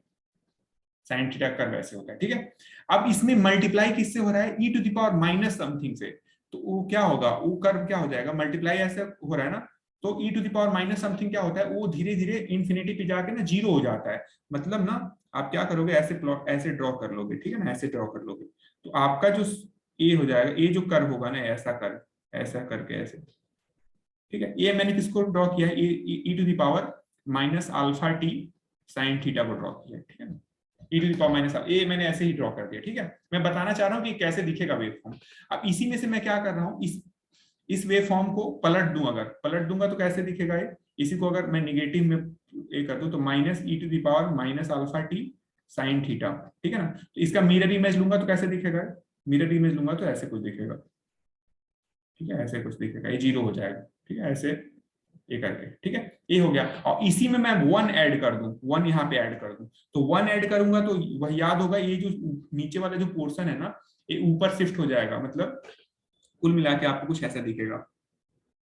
sine theta curve ऐसे होता है, ठीक है। अब इसमें मल्टीप्लाई किससे हो रहा है, e to the power minus something से, तो वो क्या होगा, वो कर्व क्या हो जाएगा, मल्टीप्लाई ऐसे हो रहा है ना, तो e to the power minus something क्या होता है, वो धीरे धीरे इन्फिनिटी पे जाके ना जीरो हो जाता है। मतलब ना आप क्या करोगे, ऐसे प्लॉट ऐसे ड्रॉ कर लोगे, ठीक है ना, ऐसे ड्रॉ कर लोगे, तो आपका जो ए हो जाएगा, ये जो कर्व होगा ना, ऐसा कर्व, ऐसा करके ऐसे, ठीक है। ये मैंने किसको ड्रॉ किया है, e to the power minus alpha T sine theta को ड्रॉ किया है, ठीक है ना, e to the power minus, ये मैंने ऐसे ही ड्रॉ कर दिया, ठीक है। मैं बताना चाह रहा हूँ कि कैसे दिखेगा वेव फॉर्म। अब इसी में से मैं क्या कर रहा हूँ, इस वेव फॉर्म को पलट दूं, अगर पलट दूंगा तो कैसे दिखेगा ये, इसी को अगर मैं निगेटिव में ये कर दूं तो minus e to the power minus alpha T sine theta, ठीक है ना। तो इसका मिरर इमेज लूंगा तो कैसे दिखेगा, मिरर इमेज लूंगा तो ऐसे कुछ दिखेगा, ठीक है, ऐसे कुछ दिखेगा, ये जीरो हो जाएगा, ठीक है, ऐसे ये करके, ठीक है, ये हो गया। और इसी में मैं 1 ऐड कर दूं, 1 यहाँ पे ऐड कर दूं, तो 1 ऐड करूंगा तो वह याद होगा, ये जो नीचे वाला जो पोर्शन है ना, ये ऊपर शिफ्ट हो जाएगा, मतलब कुल मिला के आपको कुछ ऐसा दिखेगा।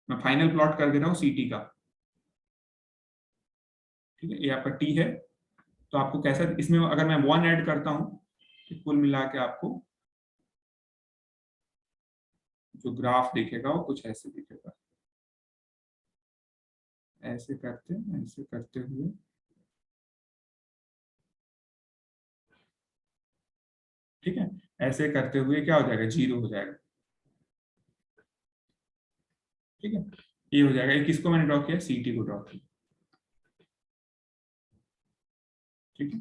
मैं फाइनल प्लॉट कर दे रहा हूँ सीटी का, ठीक है, ये आपका टी है, तो आपको कैसा, इसमें अगर मैं 1 ऐड करता हूँ तो कुल मिला के आपको जो ग्राफ दिखेगा वो कुछ ऐसे दिखेगा, ऐसे करते हुए, ठीक है, ऐसे करते हुए क्या हो जाएगा, जीरो हो जाएगा, ठीक है, ये हो जाएगा। ये किसको मैंने ड्रॉ किया, सीटी को ड्रॉ किया, ठीक है,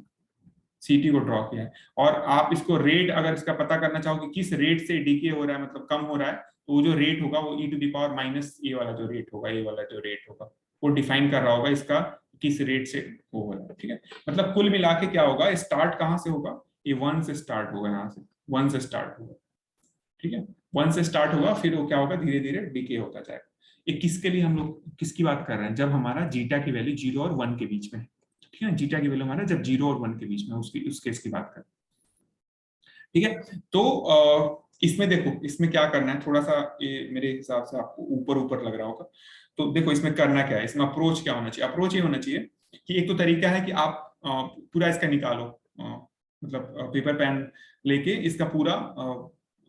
सीटी को ड्रॉ किया है। और आप इसको रेट, अगर इसका पता करना चाहो कि किस रेट से डीके हो रहा है, मतलब कम हो रहा है, तो वो जो रेट होगा वो e to the power minus ये वाला जो रेट होगा, ये वाला जो रेट होगा वो डिफाइन कर रहा होगा इसका किस रेट से वो हो रहा है, ठीक है। मतलब कुल मिला के क्या होगा, स्टार्ट कहाँ से होगा, ये 1 से स्टार्ट होगा, यहाँ से 1 से स्टार्ट होगा, ठीक है, 1 से स्टार्ट होगा, फिर वो क्या होगा, धीरे धीरे डीके होता जाएगा। ये किसके लिए हम लोग किसकी बात कर रहे हैं, जब हमारा जीटा की वैल्यू 0 और 1 के बीच में है, ठीक है, जीटा की वैल्यू हमारा जब 0 और 1 के बीच में, उसकी उस केस की बात कर, ठीक है। तो इसमें देखो, इसमें क्या करना है, थोड़ा सा ये मेरे हिसाब से आपको ऊपर ऊपर लग रहा होगा, तो देखो इसमें करना क्या है, इसमें अप्रोच क्या होना चाहिए, अप्रोच ये होना चाहिए कि एक तो तरीका है कि आप पूरा इसका निकालो, मतलब पेपर पेन लेके इसका पूरा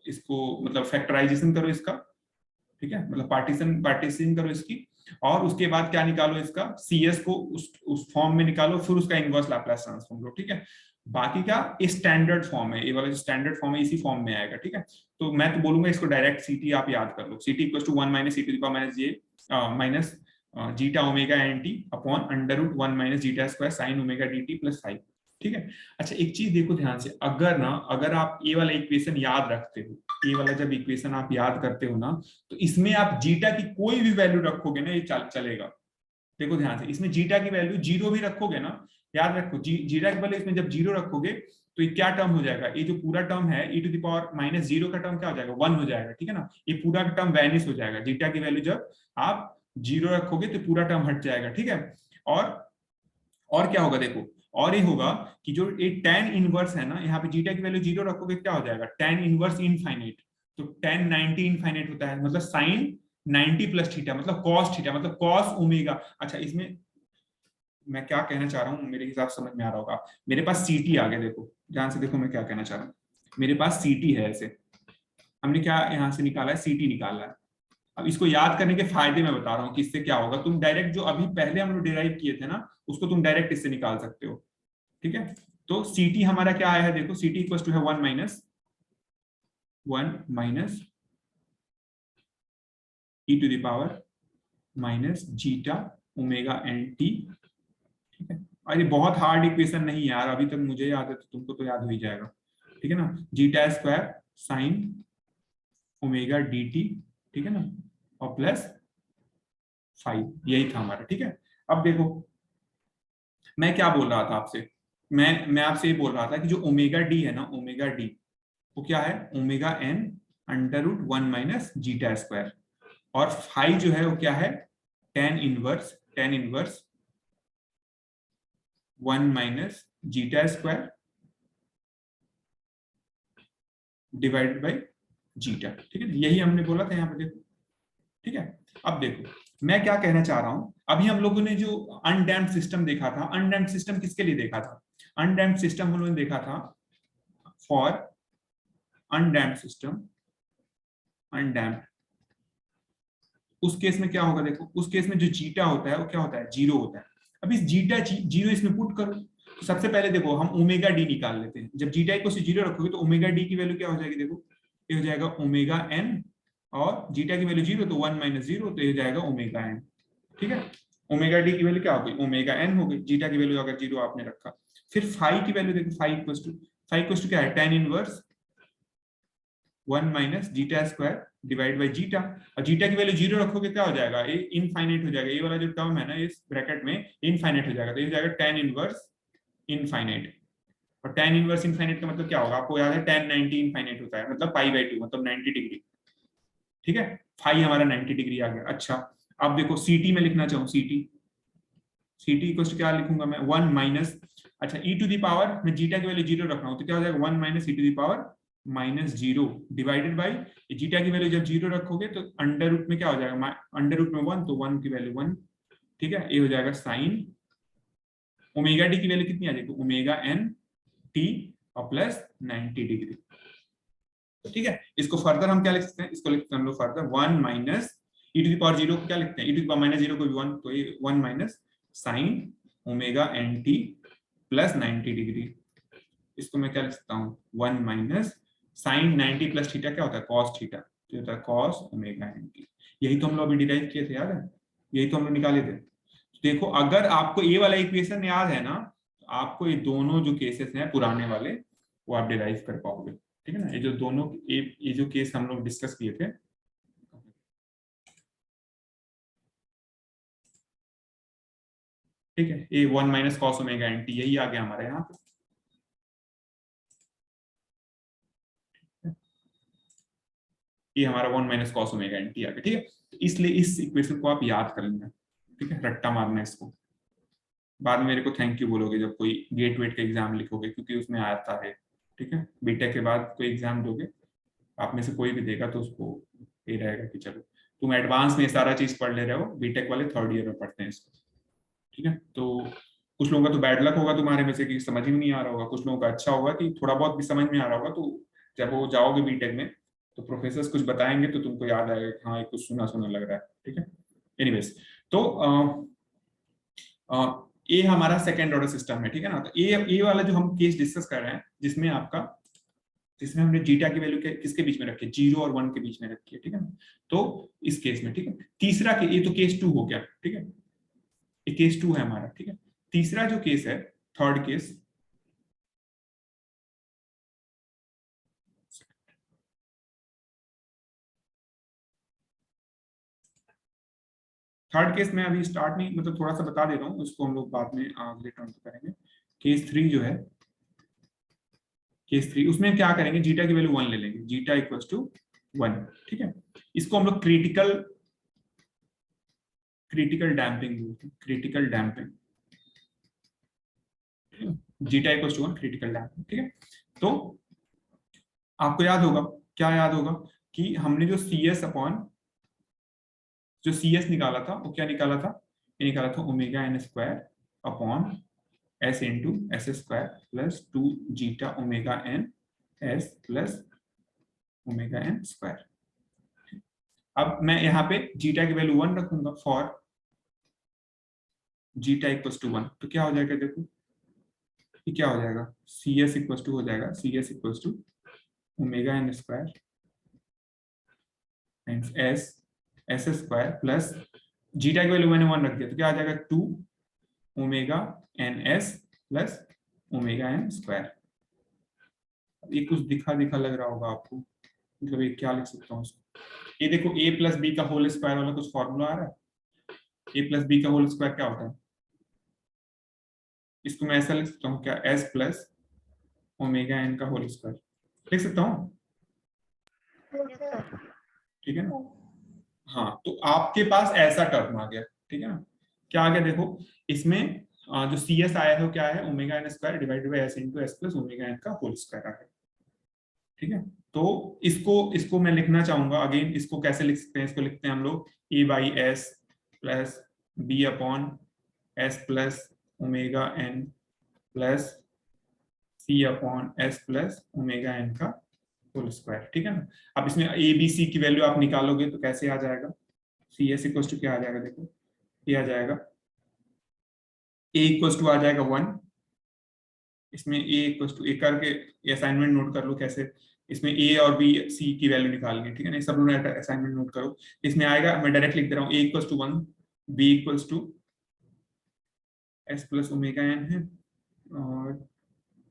इसको मतलब फैक्टराइजेशन करो इसका, ठीक है, मतलब पार्टीशन पार्टीशन करो इसकी, और उसके बाद क्या निकालो, इसका सीएस को उस फॉर्म में निकालो, फिर उसका इनवर्स लैप्लास ट्रांसफॉर्म लो, ठीक है। बाकी का स्टैंडर्ड फॉर्म है, ये वाला जो स्टैंडर्ड फॉर्म है इसी फॉर्म में आएगा, ठीक है। तो मैं तो बोलूंगा इसको डायरेक्ट सीटी आप याद कर लो, CT equal to 1 minus E to the power minus J minus zeta omega N T upon under root 1 minus zeta square sine omega D T plus 5, ठीक है। अच्छा एक चीज देखो ध्यान से, अगर आप ये वाला इक्वेशन याद रखते हो, ये वाला जब इक्वेशन आप याद करते हो ना, तो इसमें आप जीटा की कोई भी वैल्यू रखोगे ना, ये चलेगा। देखो ध्यान से, इसमें जीटा की वैल्यू 0 भी रखोगे ना, याद रखो जीटा की वैल्यू इसमें जब 0 रखोगे तो ये क्या टर्म हो जाएगा, ये जो पूरा टर्म है e to the power minus 0 का टर्म क्या हो जाएगा, 1 हो जाएगा, ठीक है ना। ये पूरा टर्म वैनिश हो जाएगा, जीटा की वैल्यू जब आप 0 रखोगे तो पूरा टर्म हट जाएगा, ठीक है। और क्या होगा देखो, और ये होगा कि जो ये tan इनवर्स है ना, यहाँ पे जीटा की वैल्यू 0 रखोगे क्या हो जाएगा, tan इनवर्स इनफाइनाइट, तो tan 90 इनफाइनाइट होता है, मतलब साइन 90 प्लस थीटा, मतलब कॉस थीटा, मतलब कॉस ओमेगा। अच्छा इसमें मैं क्या कहना चाह रहा हूँ, मेरे हिसाब से समझ में आ रहा होगा, मेरे पास सीटी आ गया, देखो ध्यान से देखो मैं क्या कहना चाह रहा हूँ, मेरे पास सीटी है, ऐसे हमने क्या यहाँ से निकाला है, सीटी निकाला है। अब इसको याद करने के फायदे मैं बता रहा हूँ कि इससे क्या होगा, तुम डायरेक्ट जो अभी पहले हम लोग डिराइव किए थे ना, उसको तुम डायरेक्ट इससे निकाल सकते हो, ठीक है। तो सीटी हमारा क्या आया है, देखो सीटी इक्वल टू है 1 minus E to the power minus zeta omega N T, ठीक है। अरे बहुत हार्ड इक्वेशन नहीं है यार, अभी तक मुझे याद है तो तुमको तो याद हो ही जाएगा, ठीक है ना, zeta square sine omega D T, ठीक है ना, और प्लस 5, यही था हमारा, ठीक है। अब देखो मैं क्या बोल रहा था आपसे, मैं आपसे ये बोल रहा था कि जो ओमेगा डी है ना, ओमेगा डी, वो क्या है omega N under root 1 minus zeta square, और फाई जो है वो क्या है tan inverse 1 minus zeta square divided by zeta. ठीक है, यही हमने बोला था यहाँ पे, देखो। ठीक है, अब देखो मैं क्या कहना चाह रहा हूं, अभी हम लोगों ने जो अनडैम्प्ड सिस्टम देखा था, अनडैम्प्ड सिस्टम किसके लिए देखा था? अनडैम्प्ड सिस्टम हम लोगों ने देखा था फॉर अनडैम्प्ड सिस्टम, अनडैम्प्ड। उस केस में क्या होगा, देखो उस केस में जो जीटा होता है वो क्या होता है, जीरो होता है। अब इस जीटा जीरो इसमें पुट करो, तो सबसे पहले देखो हम ओमेगा डी निकाल लेते हैं। जब जीटा इक्वल टू जीरो रखोगे तो ओमेगा डी की वैल्यू क्या हो जाएगी, देखो ये हो जाएगा ओमेगा एन, और जीटा की वैल्यू जीरो तो 1 माइनस जीरो, तो ये हो जाएगा ओमेगा एन। ठीक है, ओमेगा डी की वैल्यू क्या हो गई, ओमेगा एन हो गई, जीटा की वैल्यू अगर जीरो आपने रखा। फिर फाई की वैल्यू देखो, फाई इक्वल टू क्या है, tan inverse 1 minus zeta square divide by zeta, और जीटा की वैल्यू जीरो रखोगे क्या हो जाएगा, ये इनफाइनाइट हो जाएगा, ये वाला जो टर्म है ना इस ब्रैकेट में इनफाइनाइट हो जाएगा, तो ये हो जाएगा tan इनवर्स इनफाइनाइट। और tan इनवर्स इनफाइनाइट का मतलब क्या होगा, आपको याद है tan 90 इनफाइनाइट होता है, मतलब पाई बाय 2 मतलब 90 डिग्री। ठीक है, फाई हमारा 90 डिग्री आ गया। अच्छा अब देखो सीटी में लिखना चाहूँ, सीटी इक्वल टू क्या लिखूंगा मैं, 1 माइनस, अच्छा ई टू दी पावर, मैं जीटा की वैल्यू जीरो रख रहा हूँ तो क्या हो जाएगा 1 minus E to the power minus zero divided by, zeta की वैल्यू जब जीरो रखोगे तो अंडर रूट में क्या हो जाएगा, अंडर रूट में 1 तो 1 की वैल्यू 1। ठीक है, ये हो जाएगा साइन ओमेगा डी की वैल्यू कितनी आ जाएगी, ओमेगा एन टी और प्लस 90 डिग्री। ठीक है, इसको फर्दर हम क्या लिख सकते हैं, इसको लिखते हैं हम लोग further 1 minus E to the power zero को क्या लिखते हैं, e to the power minus zero को भी 1, तो ये 1 minus sine omega N T plus 90 degree. इसको मैं क्या लिख सकता हूँ, 1 माइनस साइन 90 प्लस थीटा क्या होता है, कॉस थीटा, तो होता है कॉस ओमेगा एन टी। यही तो हम लोग अभी डिराइव किए थे, याद है, यही तो हम लोग निकाले थे। देखो अगर आपको ये वाला इक्वेशन याद है ना, तो आपको ये दोनों जो केसेस हैं पुराने वाले वो आप डिराइव कर पाओगे। ठीक है ना, ये जो दोनों ये जो केस हम लोग डिस्कस किए थे, ठीक है, ये 1 minus cos omega N T यही आ गया हमारे यहाँ पे। ये हमारा 1 minus cos omega N T आ गया। ठीक है, तो इसलिए इस इक्वेशन को आप याद कर लेना। ठीक है, रट्टा मारना इसको, बाद में मेरे को थैंक यू बोलोगे जब कोई गेट वेट का एग्जाम लिखोगे, क्योंकि उसमें आता है। ठीक है, बीटेक के बाद कोई एग्जाम दोगे, आप में से कोई भी देगा तो उसको ये रहेगा कि चलो तुम एडवांस में सारा चीज पढ़ ले रहे हो, बीटेक वाले थर्ड ईयर में पढ़ते हैं इसको। ठीक है, तो कुछ लोगों का तो बैड लक होगा तुम्हारे में से कि समझ ही नहीं आ रहा होगा, कुछ लोगों का अच्छा होगा कि थोड़ा बहुत भी समझ में आ रहा होगा, तो जब वो जाओगे बीटेक में तो प्रोफेसर कुछ बताएंगे तो तुमको याद आएगा कि हाँ ये कुछ सुना सुना लग रहा है। ठीक है, एनीवेज, तो ये हमारा सेकेंड ऑर्डर सिस्टम है। ठीक है ना, तो ये वाला जो हम केस डिस्कस कर रहे हैं जिसमें हमने जीटा की वैल्यू किसके बीच में रखी है, 0 और 1 के बीच में रखी है। ठीक है ना, तो इस केस में, ठीक है, तीसरा ये तो केस 2 हो गया। ठीक है, ये केस 2 है हमारा। ठीक है, तीसरा जो केस है, थर्ड केस, में अभी स्टार्ट नहीं, मतलब थोड़ा सा बता देता हूँ, उसको हम लोग बाद में अगले टर्म पे करेंगे। केस 3 जो है, केस 3 उसमें क्या करेंगे, जीटा की वैल्यू 1 ले लेंगे, जीटा इक्वल्स टू 1। ठीक है, इसको हम लोग क्रिटिकल डैम्पिंग बोलते हैं, critical damping, zeta equals to 1 critical damping. ठीक है, तो आपको याद होगा, क्या याद होगा कि हमने जो सी एस निकाला था वो क्या निकाला था, ये निकाला था omega N square upon S into S square plus 2 zeta omega N S plus omega N square. अब मैं यहाँ पे जीटा की वैल्यू 1 रखूंगा फॉर जीटा इक्वल्स टू 1, तो क्या हो जाएगा, देखो ये क्या हो जाएगा, सी एस इक्वल्स टू हो जाएगा, C S equals to omega N square and S S square plus zeta की वैल्यू मैंने 1 रख दिया तो क्या आ जाएगा 2 omega N S plus omega N square. ये कुछ दिखा दिखा लग रहा होगा आपको, मतलब ये क्या लिख सकता हूँ, ये देखो a प्लस बी का होल स्क्वायर वाला कुछ फॉर्मूला आ रहा है, a प्लस बी का होल स्क्वायर क्या होता है, इसको मैं ऐसा लिख सकता हूँ क्या, s प्लस ओमेगा एन का होल स्क्वायर। लिख सकता हूँ, Yes, sir. ठीक है ना। हाँ, तो आपके पास ऐसा टर्म आ गया, ठीक है ना। क्या आ गया देखो, इसमें जो सी एस आया है वो क्या है, omega N square divided by S into S plus omega N का होल स्क्वायर आ गया, ठीक है। तो इसको मैं लिखना चाहूंगा अगेन, इसको कैसे लिख सकते हैं, इसको लिखते हैं हम लोग A by S plus B upon S plus omega N plus C upon S plus omega N का होल स्क्वायर, ठीक है ना। अब इसमें ए बी सी की वैल्यू आप निकालोगे तो कैसे आ जाएगा, सी एस इक्वल टू क्या आ जाएगा, देखो ये आ जाएगा ए इक्वल टू आ जाएगा 1, इसमें ए इक्वल टू ए करके असाइनमेंट नोट कर लो कैसे, इसमें ए और बी सी की वैल्यू निकालनी है, ठीक है ना। सब लोग असाइनमेंट नोट करो, इसमें आएगा, मैं डायरेक्ट लिख दे रहा हूँ, A equal to 1, B equal to S plus omega N है, और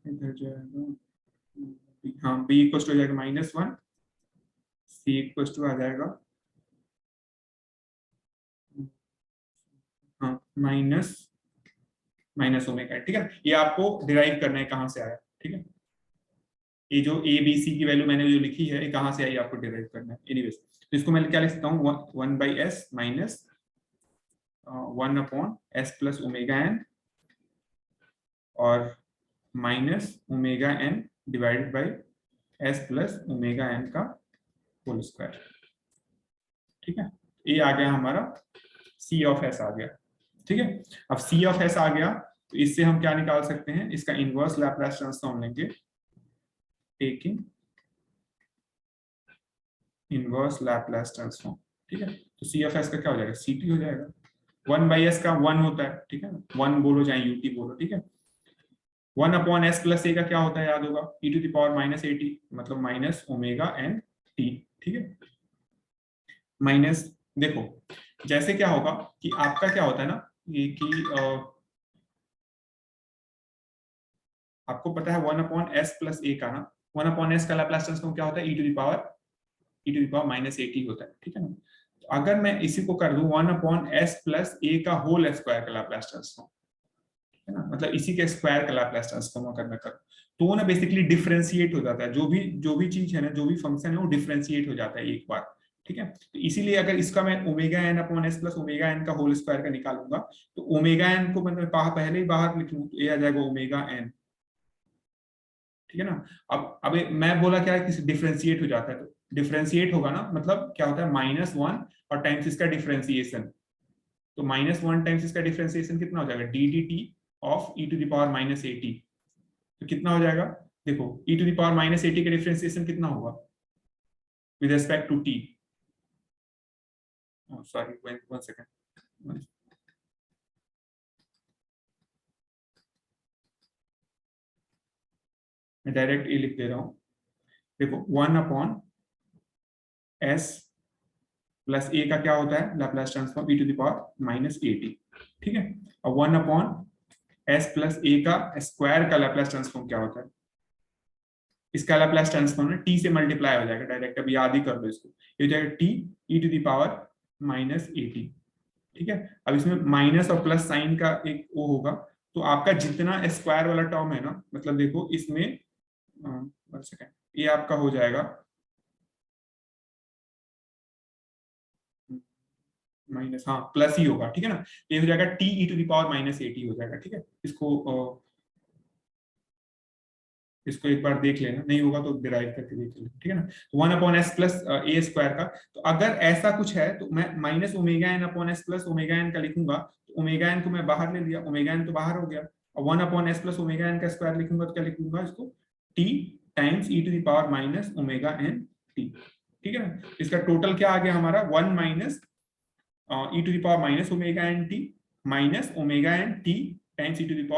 इधर जाएगा हाँ बी इक्वल टू हो जाएगा -1, सी इक्वल टू आ जाएगा हाँ माइनस ओमेगा, ठीक है। ये आपको डिराइव करना है कहाँ से आया, ठीक है। ये जो ए बी सी की वैल्यू मैंने जो लिखी है ये कहाँ से आई आपको डिराइव करना है। एनीवेज, तो इसको मैं क्या लिख सकता हूँ, 1 by S minus 1 upon S plus omega N और minus omega N divided by S plus omega N का होल स्क्वायर, ठीक है। ये आ गया हमारा सी ऑफ एस आ गया, ठीक है। अब सी ऑफ एस आ गया तो इससे हम क्या निकाल सकते हैं, इसका इनवर्स लैप्लास ट्रांसफॉर्म लेंगे, टेकिंग इनवर्स लैप्लास ट्रांसफॉर्म, ठीक है। तो सी ऑफ एस का क्या हो जाएगा, सी टी हो जाएगा, 1 बाई एस का 1 होता है, ठीक है ना, 1 बोलो चाहे यूटी बोलो, ठीक है। 1 अपॉन एस प्लस ए का क्या होता है, याद होगा, e to the power minus A T, मतलब माइनस ओमेगा एन टी, ठीक है। माइनस, देखो जैसे क्या होगा कि आपका क्या होता है ना, ये कि आपको पता है 1 अपॉन एस प्लस ए का ना, 1 अपॉन एस का लैप्लास ट्रांसफॉर्म क्या होता है, e to the power minus A T होता है, ठीक है ना। तो अगर मैं इसी को कर दूं 1 अपॉन एस प्लस ए का होल स्क्वायर का लैप्लास ट्रांसफॉर्म, है ना, मतलब इसी के स्क्वायर का लैप्लास ट्रांसफॉर्म अगर मैं करूं तो वो ना बेसिकली डिफरेंशिएट हो जाता है, जो भी चीज है ना, जो भी फंक्शन है वो डिफरेंशिएट हो जाता है एक बार, ठीक है। तो इसीलिए अगर इसका मैं omega N upon S plus omega N का होल स्क्वायर का निकालूंगा तो ओमेगा एन को मतलब पहले ही बाहर लिख लूं तो ये आ जाएगा ओमेगा एन, ठीक है ना। अब मैं बोला क्या है कि डिफरेंशिएट हो जाता है, तो डिफरेंशिएट होगा ना, मतलब क्या होता है -1 और टाइम्स इसका डिफरेंशिएशन, तो -1 टाइम्स इसका डिफरेंशिएशन कितना हो जाएगा, D D T of E to the power minus A T, तो कितना हो जाएगा, देखो e to the power minus A T का डिफरेंशिएशन कितना होगा with respect to t, sorry 1 second, मैं डायरेक्ट ए लिख दे रहा हूं, देखो 1 अपॉन एस प्लस ए का क्या होता है Laplace transform e to the power minus A T, ठीक है। और 1 अपॉन एस प्लस ए का स्क्वायर का लैप्लास ट्रांसफॉर्म क्या होता है, इसका लैप्लास ट्रांसफॉर्म ना टी से मल्टीप्लाई हो जाएगा डायरेक्ट, अब याद ही कर लो इसको, ये हो जाएगा T E to the power minus A T, ठीक है। अब इसमें माइनस और प्लस साइन का एक वो होगा, तो आपका जितना स्क्वायर वाला टर्म है ना, मतलब देखो इसमें 1 सेकंड, ये आपका हो जाएगा माइनस, हाँ प्लस ही होगा, ठीक है ना। ये हो जाएगा T E to the power minus A T हो जाएगा, ठीक है। इसको एक बार देख लेना, नहीं होगा तो डिराइव करके देख लेना, ठीक है ना। 1 upon S plus A square का, तो अगर ऐसा कुछ है तो मैं minus omega N upon S plus omega N का लिखूंगा, तो ओमेगा एन को मैं बाहर ले लिया, ओमेगा एन तो बाहर हो गया, और 1 upon S plus omega N का स्क्वायर लिखूंगा तो क्या लिखूंगा इसको, T times E to the power minus omega N T, ठीक है ना। इसका टोटल क्या आ गया हमारा 1 minus E to the power minus omega N T minus omega N T times E to the power